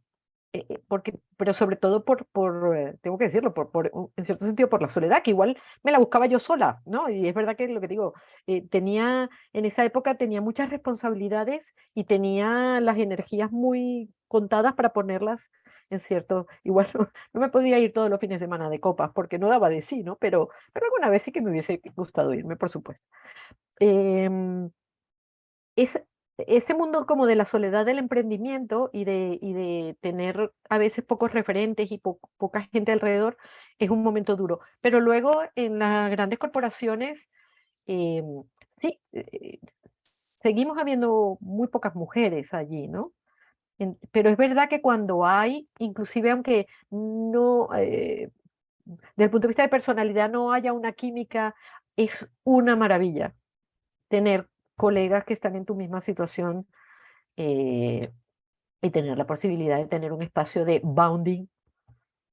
Pero sobre todo tengo que decirlo, en cierto sentido por la soledad, que igual me la buscaba yo sola, ¿no? Y es verdad que lo que digo, en esa época tenía muchas responsabilidades y tenía las energías muy contadas para ponerlas en cierto, igual no me podía ir todos los fines de semana de copas porque no daba de sí, ¿no? Pero alguna vez sí que me hubiese gustado irme, por supuesto. Em, ese, ese mundo como de la soledad del emprendimiento y de tener a veces pocos referentes y poca gente alrededor es un momento duro. Pero luego en las grandes corporaciones, sí, seguimos habiendo muy pocas mujeres allí, ¿no? Pero es verdad que cuando hay, inclusive aunque no, desde el punto de vista de personalidad no haya una química, es una maravilla tener colegas que están en tu misma situación, eh, y tener la posibilidad de tener un espacio de bounding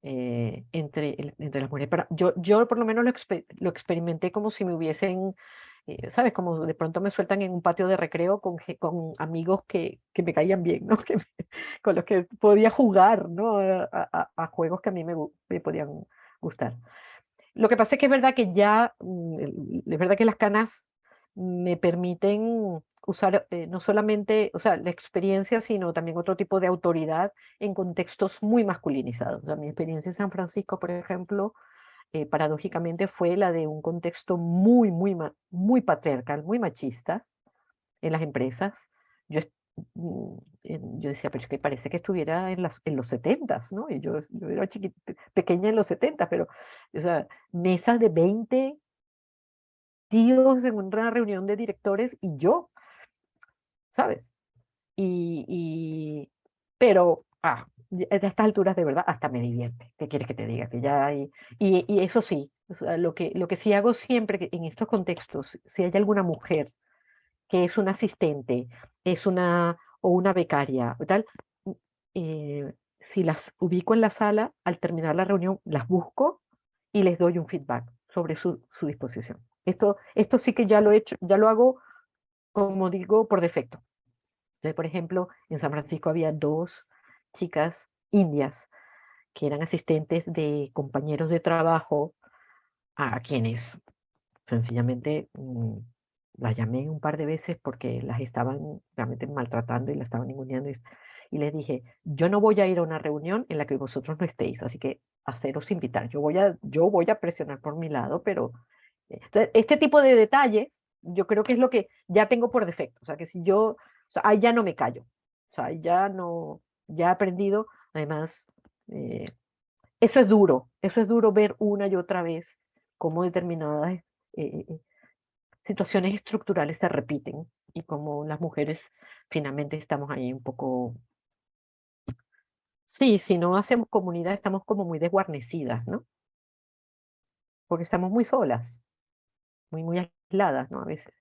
entre las mujeres. Yo por lo menos lo experimenté como si me hubiesen, ¿sabes? Como de pronto me sueltan en un patio de recreo con amigos que me caían bien, ¿no? Con los que podía jugar, ¿no? A juegos que a mí me podían gustar. Lo que pasa es que es verdad que es verdad que las canas me permiten usar no solamente, o sea, la experiencia, sino también otro tipo de autoridad en contextos muy masculinizados. O sea, mi experiencia en San Francisco, por ejemplo, paradójicamente fue la de un contexto muy patriarcal, muy machista en las empresas. Yo, yo decía, pero es que parece que estuviera en los 70s, ¿no? Y yo era pequeña en los 70, pero, o sea, mesas de 20 tíos en una reunión de directores y yo, ¿sabes? Pero, a estas alturas de verdad hasta me divierte. ¿Qué quieres que te diga? Que ya hay, y eso sí, o sea, lo que sí hago siempre en estos contextos, si hay alguna mujer que es una asistente, o una becaria o tal, mm, si las ubico en la sala, al terminar la reunión, las busco y les doy un feedback sobre su disposición. Esto sí que ya lo he hecho, ya lo hago, como digo, por defecto. Entonces, por ejemplo, en San Francisco había 2 chicas indias que eran asistentes de compañeros de trabajo a quienes sencillamente las llamé un par de veces porque las estaban realmente maltratando y las estaban ninguneando. Y les dije, yo no voy a ir a una reunión en la que vosotros no estéis, así que haceros invitar. Yo voy a presionar por mi lado, pero entonces, este tipo de detalles yo creo que es lo que ya tengo por defecto. O sea, que si yo, o sea, ahí ya no me callo. O sea, ahí ya no, ya he aprendido. Además, eh, eso es duro ver una y otra vez cómo determinadas situaciones estructurales se repiten y cómo las mujeres finalmente estamos ahí un poco, sí, si no hacemos comunidad estamos como muy desguarnecidas, ¿no? Porque estamos muy solas, muy aisladas, ¿no? A veces.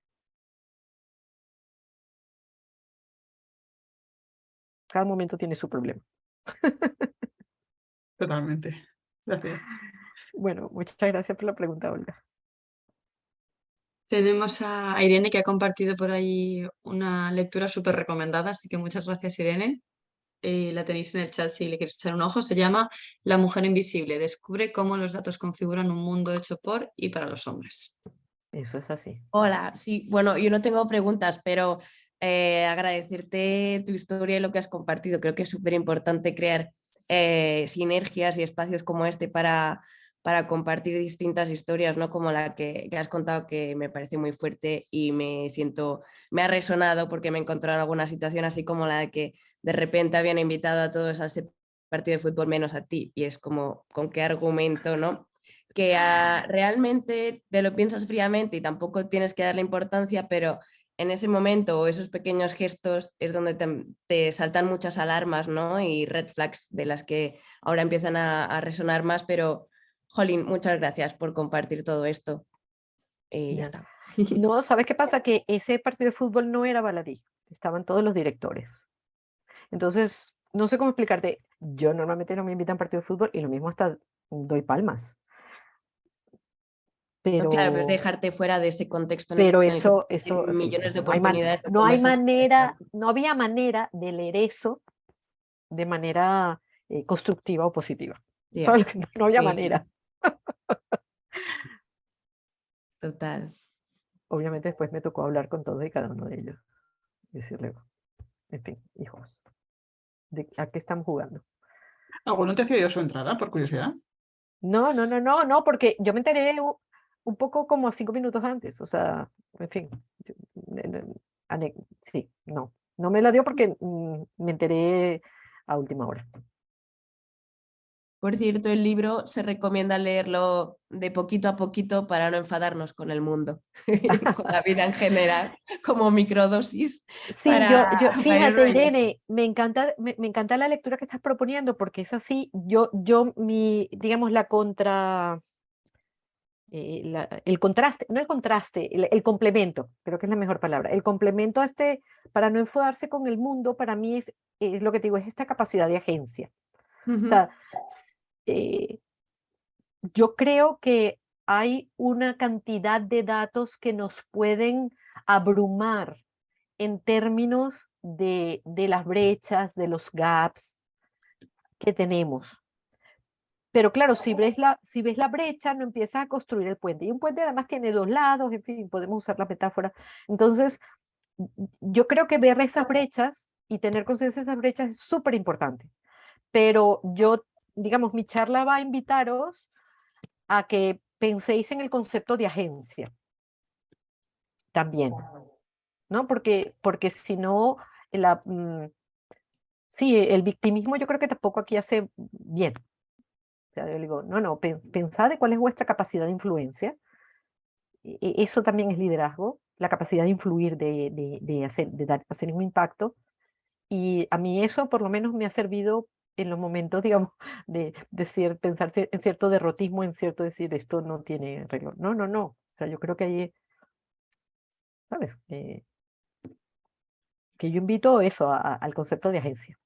Cada momento tiene su problema. Totalmente. Gracias. Bueno, muchas gracias por la pregunta, Olga. Tenemos a Irene que ha compartido por ahí una lectura súper recomendada, así que muchas gracias, Irene. La tenéis en el chat si le queréis echar un ojo. Se llama La mujer invisible. Descubre cómo los datos configuran un mundo hecho por y para los hombres. Eso es así. Hola, sí, bueno, yo no tengo preguntas, pero agradecerte tu historia y lo que has compartido. Creo que es súper importante crear sinergias y espacios como este para compartir distintas historias, ¿no? Como la que has contado, que me parece muy fuerte y me ha resonado porque me he encontrado en alguna situación así como la de que de repente habían invitado a todos a ese partido de fútbol menos a ti y es como, ¿con qué argumento, no? Que realmente te lo piensas fríamente y tampoco tienes que darle importancia, pero en ese momento o esos pequeños gestos es donde te saltan muchas alarmas, ¿no? Y red flags de las que ahora empiezan a resonar más, pero, Jolín, muchas gracias por compartir todo esto. Y ya Ya. está. No, ¿sabes qué pasa? Que ese partido de fútbol no era baladí, estaban todos los directores. Entonces, no sé cómo explicarte. Yo normalmente no me invitan a partido de fútbol y lo mismo hasta doy palmas. No, claro, pero es Pero, dejarte fuera de ese contexto en pero el que eso tienes sí, millones de no hay oportunidades de no hay conversación. manera, no había manera de leer eso de manera constructiva o positiva. ¿Sabes Ya, lo que? No había sí, manera. total. Obviamente después me tocó hablar con todos y cada uno de ellos. Decirle, en fin, hijos, ¿a qué estamos jugando? ¿Alguno te cedió su entrada, por curiosidad? No, no, no, no, no, porque yo me enteré un poco como 5 minutos antes, o sea, en fin, ane- sí, no me la dio porque me enteré a última hora. Por cierto, el libro se recomienda leerlo de poquito a poquito para no enfadarnos con el mundo, con la vida en general, como microdosis Sí, para irnos fíjate, rayando. Irene, me encanta la lectura que estás proponiendo porque es así, digamos, el contraste, no el contraste, el complemento, creo que es la mejor palabra. El complemento a para no enfadarse con el mundo, para mí es lo que te digo, es esta capacidad de agencia. O Ujú. sea, eh, yo creo que hay una cantidad de datos que nos pueden abrumar en términos de las brechas, de los gaps que tenemos. Pero claro, si ves la brecha, no empiezas a construir el puente. Y un puente además tiene dos lados, en fin, podemos usar la metáfora. Entonces, yo creo que ver esas brechas y tener conciencia de esas brechas es súper importante. Pero digamos, mi charla va a invitaros a que penséis en el concepto de agencia también, ¿no? Porque si no, sí, el victimismo yo creo que tampoco aquí hace bien. O sea, yo le digo, no, pensad de cuál es vuestra capacidad de influencia. Eso también es liderazgo, la capacidad de influir, hacer un impacto. Y a mí eso por lo menos me ha servido en los momentos, digamos, pensar en cierto derrotismo, en cierto decir, esto no tiene arreglo. No, no, no. O sea, yo creo que ahí, ¿sabes? Que yo invito eso al concepto de agencia,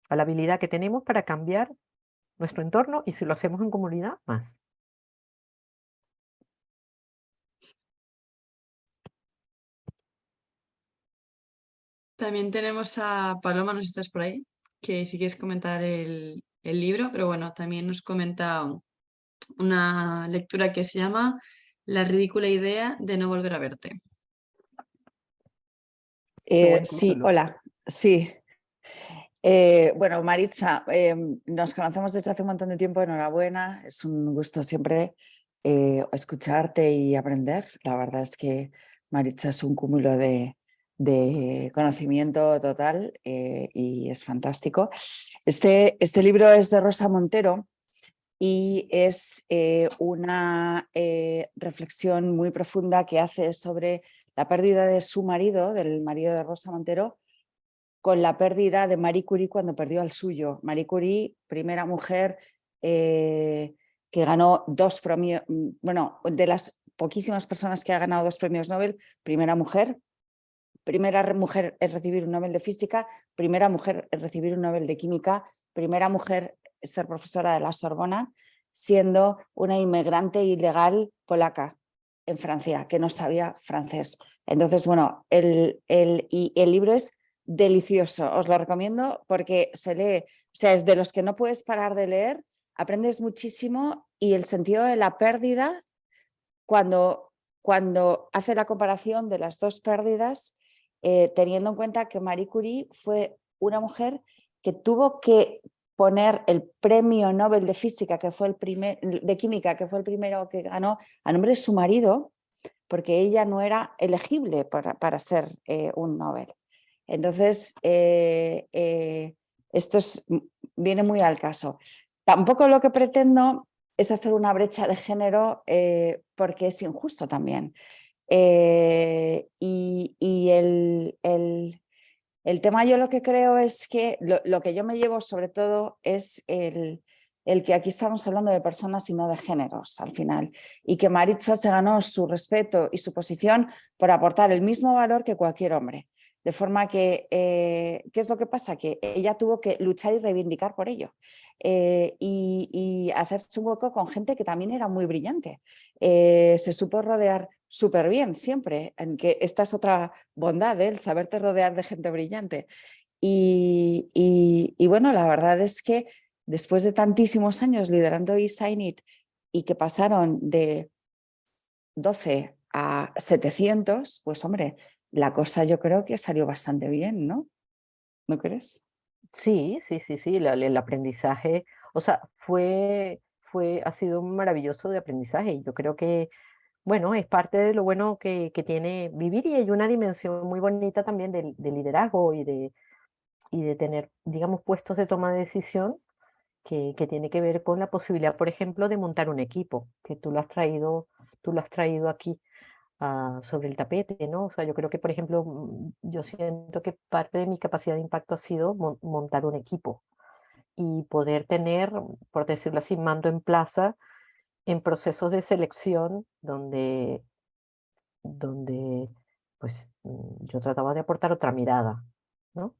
a la habilidad que tenemos para cambiar nuestro entorno y si lo hacemos en comunidad, más. También tenemos a Paloma, no sé si estás por ahí, que si quieres comentar el libro, pero bueno, también nos comenta una lectura que se llama La ridícula idea de no volver a verte. Qué buen Sí, título. hola, sí. Bueno, Maritza, nos conocemos desde hace un montón de tiempo, enhorabuena, es un gusto siempre escucharte y aprender. La verdad es que Maritza es un cúmulo de conocimiento total y es fantástico. Este libro es de Rosa Montero y es una reflexión muy profunda que hace sobre la pérdida de su marido, del marido de Rosa Montero, con la pérdida de Marie Curie cuando perdió al suyo. Marie Curie, primera mujer que ganó 2 premios, bueno, de las poquísimas personas que ha ganado 2 premios Nobel, primera mujer en recibir un Nobel de Física, primera mujer en recibir un Nobel de Química, primera mujer en ser profesora de la Sorbona, siendo una inmigrante ilegal polaca. en Francia, que no sabía francés. Entonces, bueno, el libro es delicioso, os lo recomiendo porque se lee, o sea, es de los que no puedes parar de leer, aprendes muchísimo y el sentido de la pérdida, cuando hace la comparación de las dos pérdidas, teniendo en cuenta que Marie Curie fue una mujer que tuvo que poner el premio Nobel de Física, que fue de Química, que fue el primero que ganó, a nombre de su marido, porque ella no era elegible para ser un Nobel. Entonces, esto viene muy al caso. Tampoco lo que pretendo es hacer una brecha de género porque es injusto también. Y el tema, yo lo que creo es que lo que yo me llevo sobre todo es el que aquí estamos hablando de personas y no de géneros al final, y que Maritza se ganó su respeto y su posición por aportar el mismo valor que cualquier hombre. De forma que, ¿qué es lo que pasa? Que ella tuvo que luchar y reivindicar por ello y hacerse un hueco con gente que también era muy brillante. Se supo rodear súper bien siempre, en que esta es otra bondad, el saberte rodear de gente brillante. Y bueno, la verdad es que después de tantísimos años liderando eSignIt y que pasaron de 12 a 700, pues hombre, la cosa yo creo que salió bastante bien, ¿no? ¿No crees? Sí, sí, sí, sí, el aprendizaje, o sea, ha sido maravilloso de aprendizaje y yo creo que, bueno, es parte de lo bueno que tiene vivir y hay una dimensión muy bonita también de liderazgo y de tener, digamos, puestos de toma de decisión que tiene que ver con la posibilidad, por ejemplo, de montar un equipo, que tú lo has traído aquí sobre el tapete, ¿no? O sea, yo creo que, por ejemplo, yo siento que parte de mi capacidad de impacto ha sido montar un equipo y poder tener, por decirlo así, mando en plaza en procesos de selección donde pues yo trataba de aportar otra mirada, ¿no?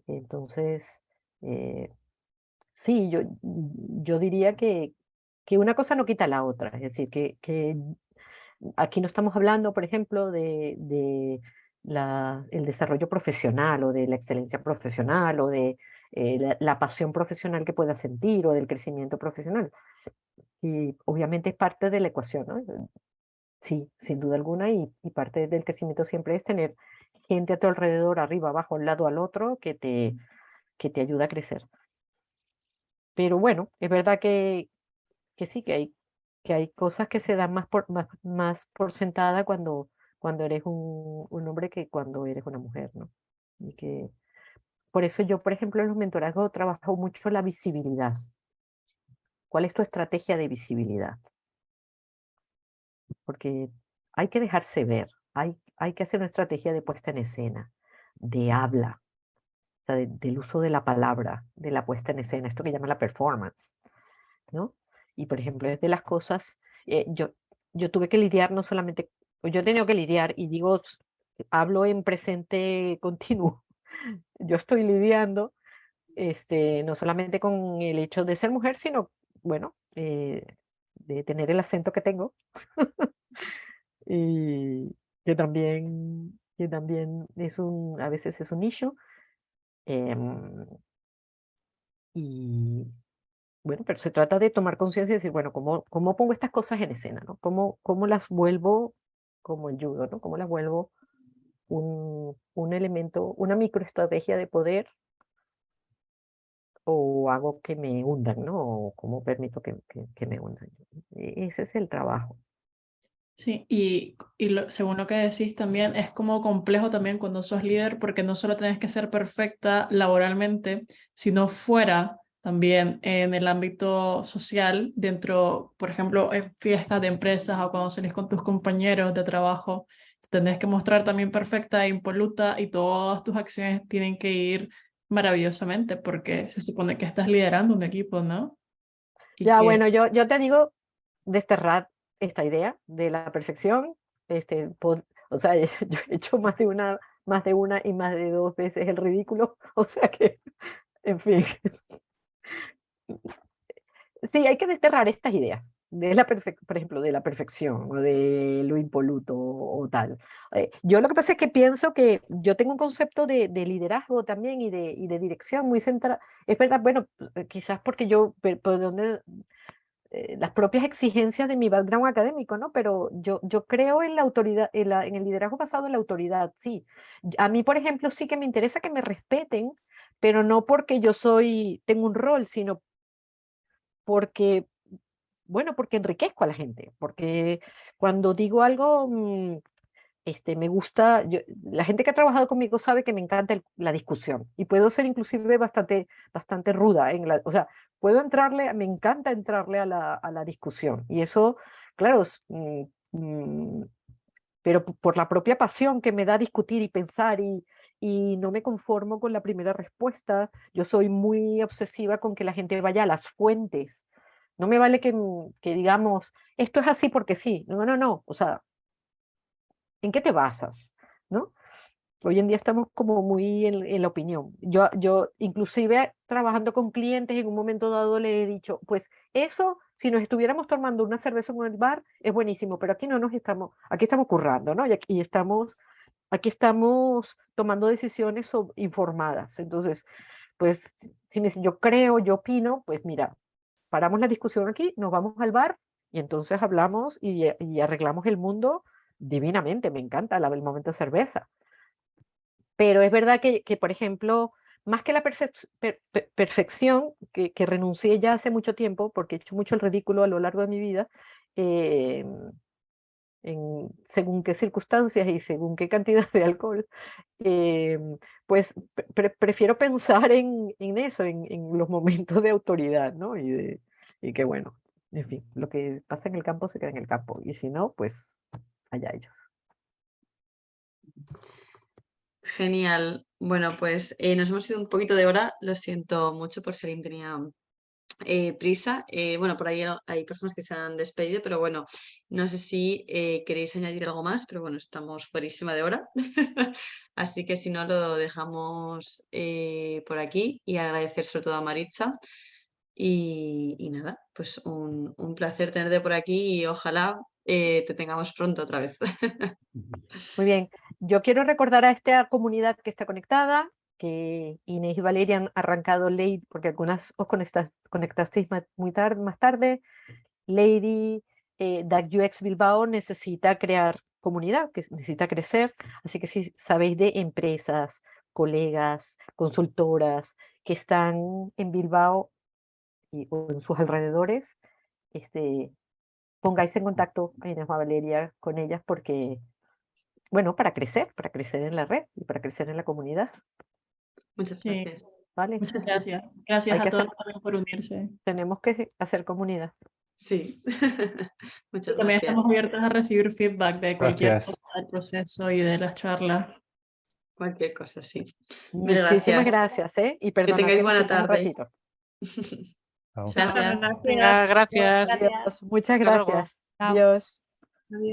Entonces, eh, sí, yo diría que una cosa no quita la otra, es decir, que aquí no estamos hablando, por ejemplo, de el desarrollo profesional o de la excelencia profesional o de la pasión profesional que pueda sentir o del crecimiento profesional. Y obviamente es parte de la ecuación, ¿no? Sí, sin duda alguna, y parte del crecimiento siempre es tener gente a tu alrededor, arriba, abajo, un lado al otro, que te ayuda a crecer. Pero bueno, es verdad que sí, que hay cosas que se dan más por sentada cuando eres un hombre que cuando eres una mujer, ¿no? Y que, por eso yo, por ejemplo, en los mentorazgos trabajo mucho la visibilidad. ¿Cuál es tu estrategia de visibilidad? Porque hay que dejarse ver, hay que hacer una estrategia de puesta en escena, de habla, o sea, del uso de la palabra, de la puesta en escena, esto que llama la performance, ¿no? Y por ejemplo, es de las cosas, yo tuve que lidiar no solamente, yo he tenido que lidiar, y digo, hablo en presente continuo, yo estoy lidiando no solamente con el hecho de ser mujer, sino, bueno, de tener el acento que tengo, y que también a veces es un nicho. Y bueno, pero se trata de tomar conciencia y decir, bueno, ¿cómo pongo estas cosas en escena, ¿no? ¿Cómo las vuelvo como el judo, ¿no? ¿Cómo las vuelvo un elemento, una microestrategia de poder o hago que me hundan, ¿no? O cómo permito que me hundan. Ese es el trabajo. Sí, según lo que decís también, es como complejo también cuando sos líder, porque no solo tenés que ser perfecta laboralmente, sino fuera también en el ámbito social, dentro, por ejemplo, en fiestas de empresas o cuando salís con tus compañeros de trabajo, tenés que mostrar también perfecta e impoluta y todas tus acciones tienen que ir maravillosamente, porque se supone que estás liderando un equipo, ¿no? Y Ya, que bueno, yo te digo, desterrad esta idea de la perfección. O sea, yo he hecho más de una y más de dos veces el ridículo. O sea que, en fin, sí, hay que desterrar estas ideas. por ejemplo, de la perfección o de lo impoluto o tal. Yo lo que pasa es que pienso que yo tengo un concepto de liderazgo también y de dirección muy centrado. Es verdad, bueno, quizás porque yo, por donde, las propias exigencias de mi background académico, ¿no? Pero yo creo en la autoridad, en el liderazgo basado en la autoridad, sí. A mí, por ejemplo, sí que me interesa que me respeten, pero no porque tengo un rol, sino porque, bueno, porque enriquezco a la gente, porque cuando digo algo, me gusta, la gente que ha trabajado conmigo sabe que me encanta la discusión y puedo ser inclusive bastante ruda o sea, me encanta entrarle a la discusión y eso, claro, pero por la propia pasión que me da discutir y pensar y no me conformo con la primera respuesta, yo soy muy obsesiva con que la gente vaya a las fuentes. No me vale que digamos, esto es así porque sí. No, no, no. O sea, ¿en qué te basas? ¿No? Hoy en día estamos como muy en la opinión. Yo inclusive trabajando con clientes en un momento dado le he dicho, pues eso, si nos estuviéramos tomando una cerveza en el bar, es buenísimo, pero aquí no aquí estamos currando, ¿no? Aquí estamos tomando decisiones informadas. Entonces, pues, si me dicen, yo creo, yo opino, pues mira, paramos la discusión aquí, nos vamos al bar y entonces hablamos y arreglamos el mundo divinamente. Me encanta el momento de cerveza. Pero es verdad que, por ejemplo, más que la perfección, que renuncié ya hace mucho tiempo, porque he hecho mucho el ridículo a lo largo de mi vida, eh, según qué circunstancias y según qué cantidad de alcohol, eh, pues prefiero pensar en eso, en los momentos de autoridad, ¿no? Y que bueno, en fin, lo que pasa en el campo se queda en el campo, y si no, pues allá ellos. Genial. Bueno, pues nos hemos ido un poquito de hora. Lo siento mucho por si alguien tenía prisa. Bueno, por ahí hay personas que se han despedido, pero bueno, no sé si queréis añadir algo más, pero bueno, estamos fuerísima de hora. Así que si no, lo dejamos por aquí y agradecer sobre todo a Maritza. Y nada, pues un placer tenerte por aquí y ojalá te tengamos pronto otra vez. Muy bien, yo quiero recordar a esta comunidad que está conectada, que Inés y Valeria han arrancado Lady, porque algunas os conectasteis más tarde. Lady DAC UX Bilbao necesita crear comunidad, que necesita crecer, así que si sabéis de empresas, colegas, consultoras que están en Bilbao o en sus alrededores, pongáis en contacto a Inés o a Valeria con ellas porque, bueno, para crecer en la red y para crecer en la comunidad, Muchas Sí, gracias. ¿vale? muchas gracias. Gracias Hay que a todos hacer, también por unirse. tenemos que hacer comunidad. Sí, muchas Y también gracias. estamos abiertos a recibir feedback de cualquier Gracias. cosa del proceso y de las charlas. Cualquier cosa, sí. Muchísimas gracias. gracias, y Que perdonad tengáis que nos buena fuimos un tarde. ratito. Chao. Chao. Gracias. Venga, gracias. Dios, muchas Hasta luego. gracias. Chao. Dios.